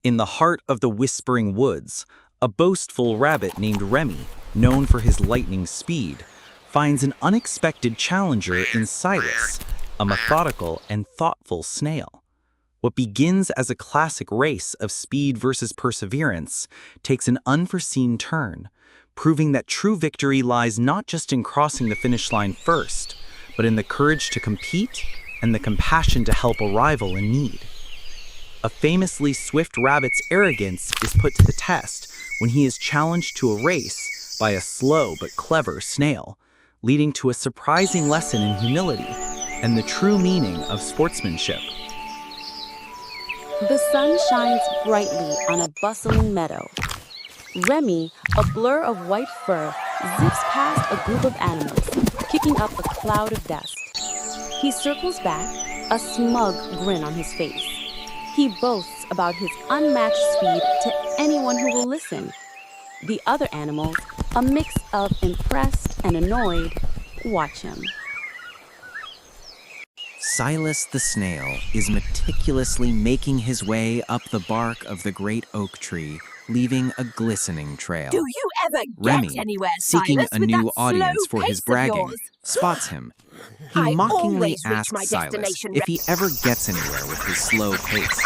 In the heart of the whispering woods, a boastful rabbit named Remy, known for his lightning speed, finds an unexpected challenger in Silas, a methodical and thoughtful snail. What begins as a classic race of speed versus perseverance takes an unforeseen turn, proving that true victory lies not just in crossing the finish line first, but in the courage to compete and the compassion to help a rival in need. A famously swift rabbit's arrogance is put to the test when he is challenged to a race by a slow but clever snail, leading to a surprising lesson in humility and the true meaning of sportsmanship. The sun shines brightly on a bustling meadow. Remy, a blur of white fur, zips past a group of animals, kicking up a cloud of dust. He circles back, a smug grin on his face. He boasts about his unmatched speed to anyone who will listen. The other animals, a mix of impressed and annoyed, watch him. Silas the snail is meticulously making his way up the bark of the great oak tree, leaving a glistening trail. Do you ever Remy, get anywhere, seeking Silas, a with new that audience slow for his pace of bragging, yours? spots him. He I mockingly always reach asks my Silas destination, if he ever gets anywhere with his slow pace.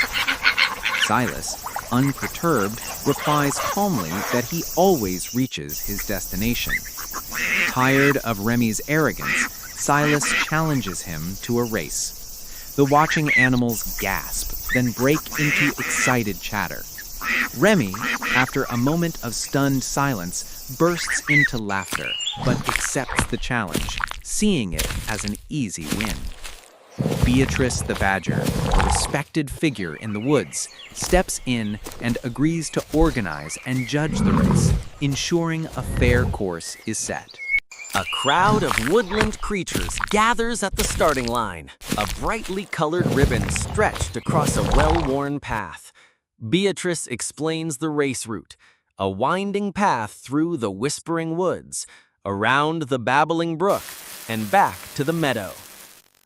Silas, unperturbed, replies calmly that he always reaches his destination. Tired of Remy's arrogance, Silas challenges him to a race. The watching animals gasp, then break into excited chatter. Remy, after a moment of stunned silence, bursts into laughter, but accepts the challenge, seeing it as an easy win. Beatrice the badger, a respected figure in the woods, steps in and agrees to organize and judge the race, ensuring a fair course is set. A crowd of woodland creatures gathers at the starting line, a brightly colored ribbon stretched across a well-worn path. Beatrice explains the race route, a winding path through the whispering woods, around the babbling brook, and back to the meadow.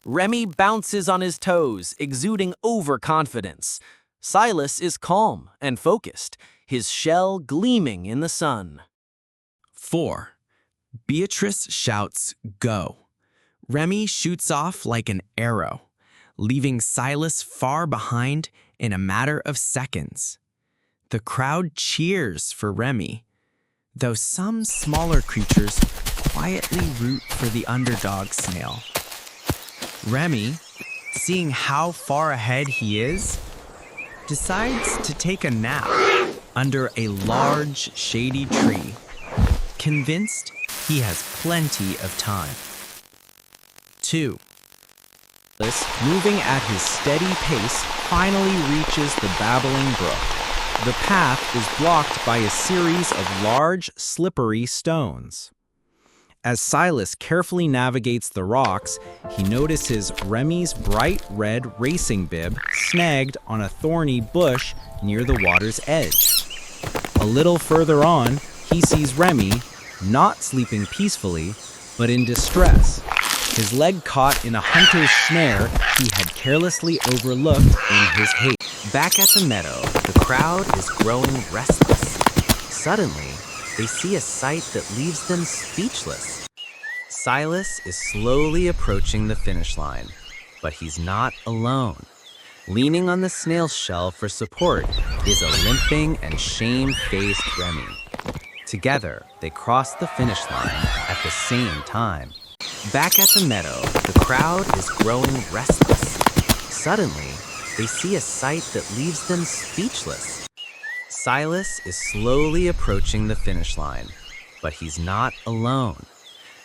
Remy bounces on his toes, exuding overconfidence. Silas is calm and focused, his shell gleaming in the sun. 4. Beatrice shouts, "Go." Remy shoots off like an arrow, leaving Silas far behind in a matter of seconds. The crowd cheers for Remy, though some smaller creatures quietly root for the underdog snail. Remy, seeing how far ahead he is, decides to take a nap under a large, shady tree, convinced he has plenty of time. 2. Silas, moving at his steady pace, finally reaches the babbling brook. The path is blocked by a series of large, slippery stones. As Silas carefully navigates the rocks, he notices Remy's bright red racing bib snagged on a thorny bush near the water's edge. A little further on, he sees Remy, not sleeping peacefully, but in distress, his leg caught in a hunter's snare he had carelessly overlooked in his haste. Back at the meadow, the crowd is growing restless. Suddenly, they see a sight that leaves them speechless. Silas is slowly approaching the finish line, but he's not alone. Leaning on the snail shell for support is a limping and shame-faced Remy. Together, they cross the finish line at the same time. Back at the meadow, the crowd is growing restless. Suddenly, they see a sight that leaves them speechless. Silas is slowly approaching the finish line, but he's not alone.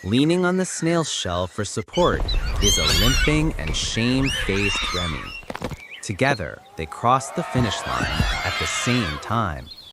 Leaning on the snail shell for support is a limping and shame-faced Remy. Together, they cross the finish line at the same time.